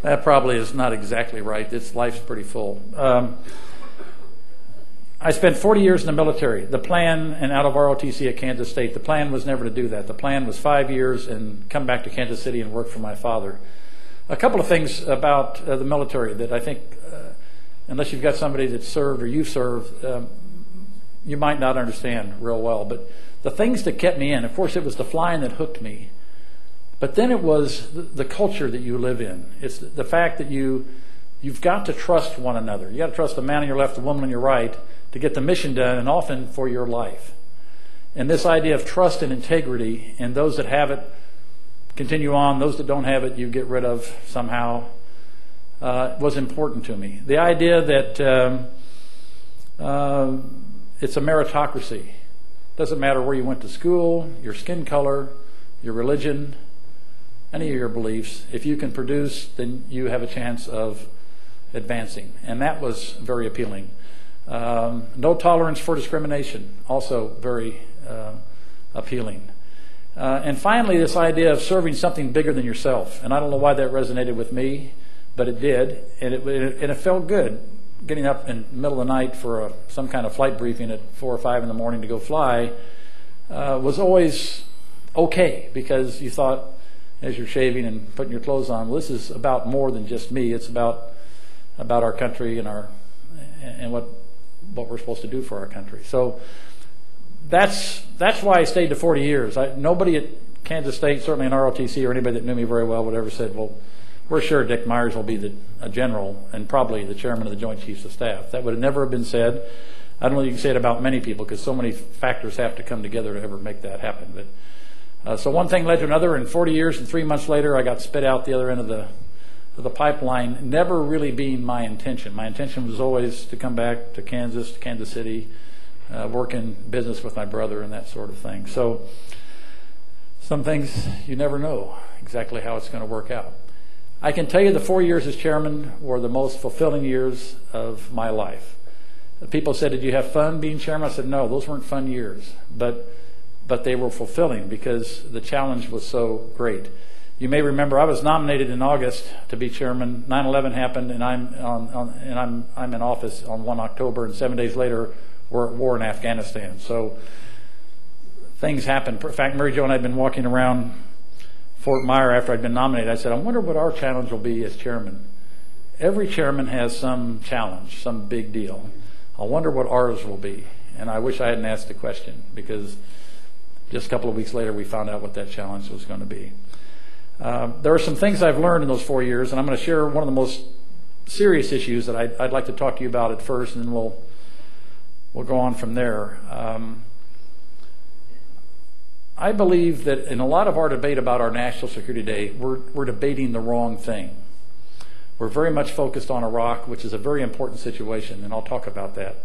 That probably is not exactly right. Life's pretty full. I spent 40 years in the military. The plan, and out of ROTC at Kansas State, the plan was never to do that. The plan was 5 years and come back to Kansas City and work for my father. A couple of things about the military that I think, unless you've got somebody that served or you served, you might not understand real well. But the things that kept me in, of course, it was the flying that hooked me. But then it was the culture that you live in. It's the fact that you've got to trust one another. You got to trust the man on your left, the woman on your right, to get the mission done, and often for your life. And this idea of trust and integrity, and those that have it continue on, those that don't have it you get rid of somehow, was important to me. The idea that it's a meritocracy. Doesn't matter where you went to school, your skin color, your religion, any of your beliefs. If you can produce, then you have a chance of advancing. And that was very appealing. No tolerance for discrimination, also very appealing. And finally, this idea of serving something bigger than yourself. And I don't know why that resonated with me, but it did. And it felt good. Getting up in the middle of the night for some kind of flight briefing at 4 or 5 in the morning to go fly was always okay, because you thought, as you're shaving and putting your clothes on, well, this is about more than just me. It's about our country and what we're supposed to do for our country. So that's why I stayed to 40 years. Nobody at Kansas State, certainly in ROTC, or anybody that knew me very well, would ever said, well, we're sure Dick Myers will be a general and probably the chairman of the Joint Chiefs of Staff. That would have never been said. I don't know if you can say it about many people, because so many factors have to come together to ever make that happen. But so one thing led to another, and 40 years and 3 months later, I got spit out the other end of the pipeline, never really being my intention. My intention was always to come back to Kansas City, work in business with my brother and that sort of thing. So some things you never know exactly how it's going to work out. I can tell you the 4 years as chairman were the most fulfilling years of my life. People said, did you have fun being chairman? I said, no, those weren't fun years, but they were fulfilling because the challenge was so great. You may remember I was nominated in August to be chairman. 9/11 happened, and I'm in office on 1 October, and 7 days later we're at war in Afghanistan. So things happened. In fact, Mary Jo and I had been walking around Fort Myer after I'd been nominated. I said, I wonder what our challenge will be as chairman. Every chairman has some challenge, some big deal. I wonder what ours will be. And I wish I hadn't asked the question, because just a couple of weeks later we found out what that challenge was going to be. There are some things I've learned in those 4 years, and I'm going to share one of the most serious issues that I'd like to talk to you about at first, and then we'll go on from there. I believe that in a lot of our debate about our national security today, we're debating the wrong thing. We're very much focused on Iraq, which is a very important situation, and I'll talk about that.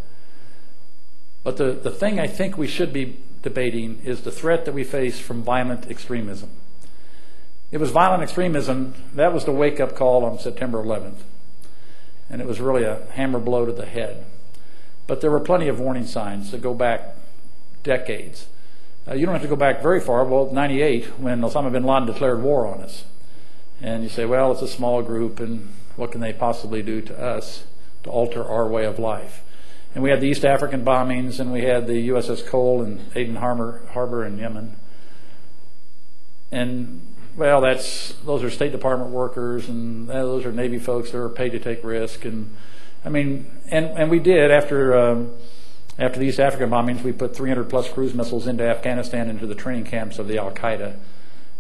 But the thing I think we should be debating is the threat that we face from violent extremism. It was violent extremism, that was the wake-up call on September 11th. And it was really a hammer blow to the head. But there were plenty of warning signs that go back decades. You don't have to go back very far. Well, 98, when Osama bin Laden declared war on us. And you say, well, it's a small group, and what can they possibly do to us to alter our way of life? And we had the East African bombings, and we had the USS Cole in Aden Harbor in Yemen. And, well, those are State Department workers, and those are Navy folks that are paid to take risk. And I mean, and we did, after the East African bombings, we put 300 plus cruise missiles into Afghanistan, into the training camps of the Qaida.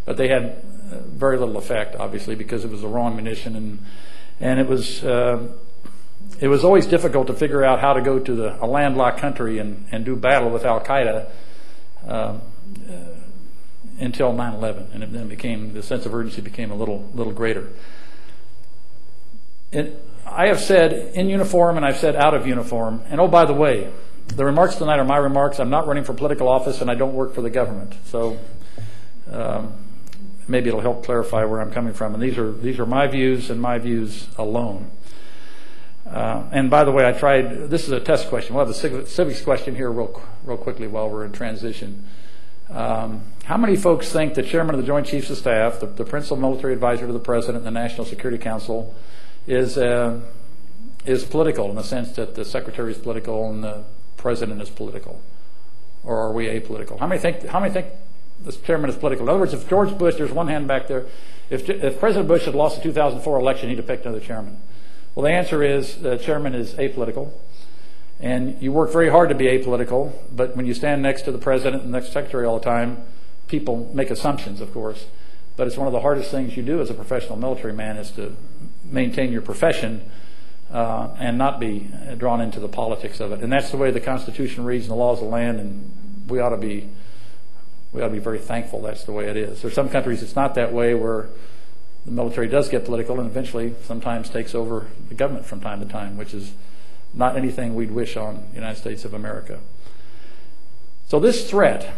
But they had very little effect, obviously, because it was the wrong munition, and it was always difficult to figure out how to go to a landlocked country and do battle with Qaida until 9/11, and then the sense of urgency became a little greater. I have said in uniform, and I've said out of uniform. And oh, by the way, the remarks tonight are my remarks. I'm not running for political office, and I don't work for the government. So maybe it'll help clarify where I'm coming from. And these are my views and my views alone. And by the way, this is a test question. We'll have a civics question here real quickly while we're in transition. How many folks think the chairman of the Joint Chiefs of Staff, the principal military advisor to the President and the National Security Council, is political in the sense that the Secretary is political and the President is political? Or are we apolitical? How many think the chairman is political? In other words, if George Bush, there's one hand back there, if President Bush had lost the 2004 election, he'd have picked another chairman. Well, the answer is the chairman is apolitical. And you work very hard to be apolitical, but when you stand next to the president and the next secretary all the time, people make assumptions, of course. But it's one of the hardest things you do as a professional military man is to maintain your profession and not be drawn into the politics of it. And that's the way the Constitution reads and the laws of the land, and we ought to be very thankful that's the way it is. There's some countries it's not that way, where the military does get political and eventually sometimes takes over the government from time to time, which is not anything we'd wish on the United States of America. So this threat,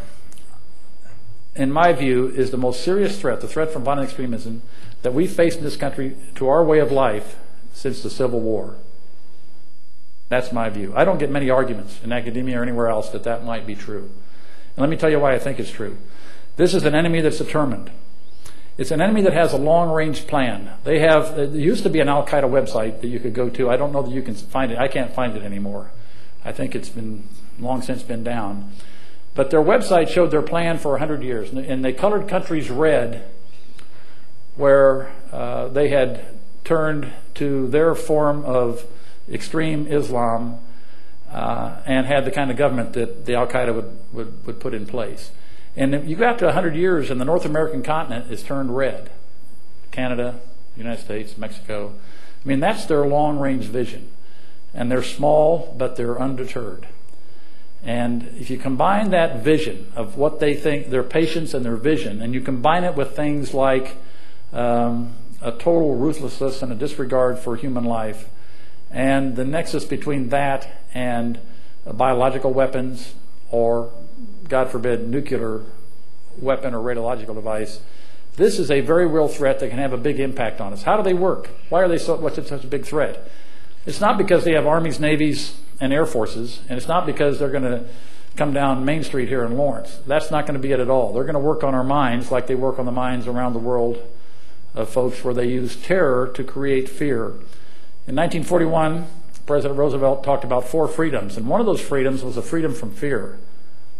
in my view, is the most serious threat, the threat from violent extremism, that we've faced in this country to our way of life since the Civil War. That's my view. I don't get many arguments in academia or anywhere else that that might be true. And let me tell you why I think it's true. This is an enemy that's determined. It's an enemy that has a long-range plan. There used to be an Al-Qaida website that you could go to. I don't know that you can find it. I can't find it anymore. I think it's been long since been down. But their website showed their plan for 100 years. And they colored countries red where they had turned to their form of extreme Islam and had the kind of government that the Al-Qaida would put in place. And if you go out to 100 years and the North American continent is turned red, Canada, United States, Mexico, I mean, that's their long-range vision. And they're small, but they're undeterred. And if you combine that vision of what they think, their patience and their vision, and you combine it with things like a total ruthlessness and a disregard for human life, and the nexus between that and biological weapons or, God forbid, nuclear weapon or radiological device, this is a very real threat that can have a big impact on us. How do they work? Why are they what's such a big threat? It's not because they have armies, navies, and air forces, and it's not because they're going to come down Main Street here in Lawrence. That's not going to be it at all. They're going to work on our minds like they work on the minds around the world of folks, where they use terror to create fear. In 1941, President Roosevelt talked about 4 freedoms, and one of those freedoms was a freedom from fear,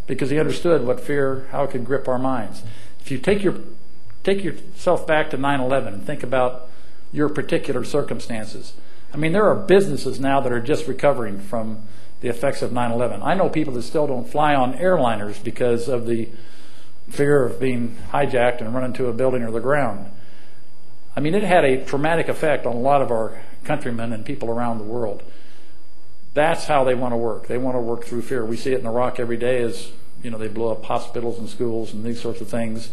because he understood what fear, how it could grip our minds. If you take yourself back to 9/11 and think about your particular circumstances, I mean, there are businesses now that are just recovering from the effects of 9/11. I know people that still don't fly on airliners because of the fear of being hijacked and run into a building or the ground. I mean, it had a traumatic effect on a lot of our countrymen and people around the world. That's how they want to work. They want to work through fear. We see it in Iraq every day as, you know, they blow up hospitals and schools and these sorts of things.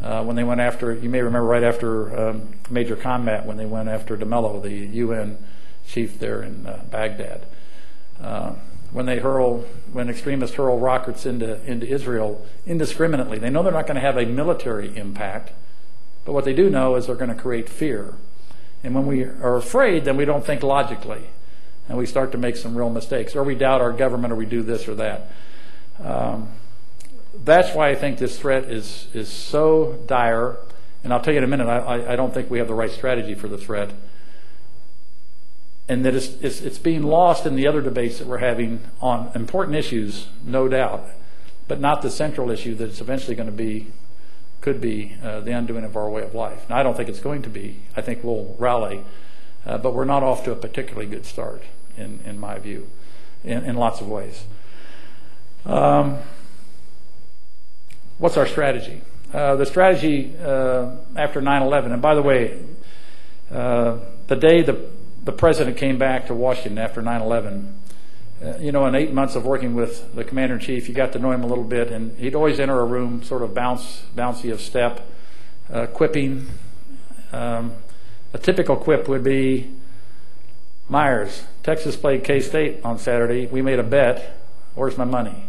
When they went after, you may remember right after Major Combat, when they went after DeMello, the UN chief there in Baghdad. When extremists hurl rockets into Israel indiscriminately, they know they're not going to have a military impact, but what they do know is they're going to create fear. And when we are afraid, then we don't think logically, and we start to make some real mistakes, or we doubt our government, or we do this or that. That's why I think this threat is so dire, and I'll tell you in a minute, I don't think we have the right strategy for the threat, and that it's being lost in the other debates that we're having on important issues, no doubt, but not the central issue that it's eventually going to be, could be the undoing of our way of life. Now, I don't think it's going to be. I think we'll rally, but we're not off to a particularly good start, in my view, in lots of ways. What's our strategy? The strategy after 9/11, and by the way, the day the president came back to Washington after 9/11, you know, in 8 months of working with the commander-in-chief, you got to know him a little bit, and he'd always enter a room sort of bouncy of step, quipping. A typical quip would be, Myers, Texas played K-State on Saturday. We made a bet. Where's my money?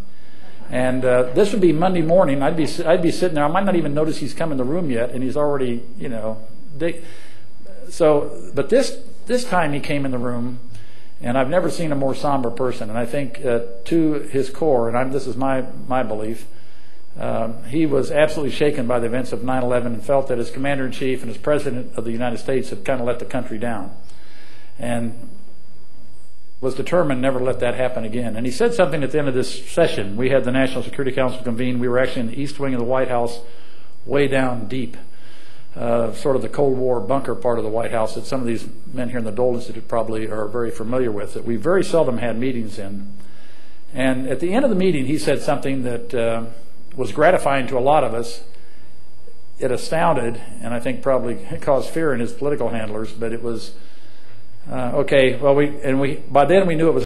And this would be Monday morning. I'd be sitting there. I might not even notice he's come in the room yet, and he's already, you know. But this time he came in the room, and I've never seen a more somber person. And I think to his core, and this is my belief, He was absolutely shaken by the events of 9/11 and felt that as Commander-in-Chief and as President of the United States had kind of let the country down, and was determined never to let that happen again. And he said something at the end of this session. We had the National Security Council convene. We were actually in the east wing of the White House, way down deep, sort of the Cold War bunker part of the White House that some of these men here in the Dole Institute probably are very familiar with, that we very seldom had meetings in. And at the end of the meeting, he said something that was gratifying to a lot of us. It astounded, and I think probably caused fear in his political handlers, but it was, okay, well, by then we knew it was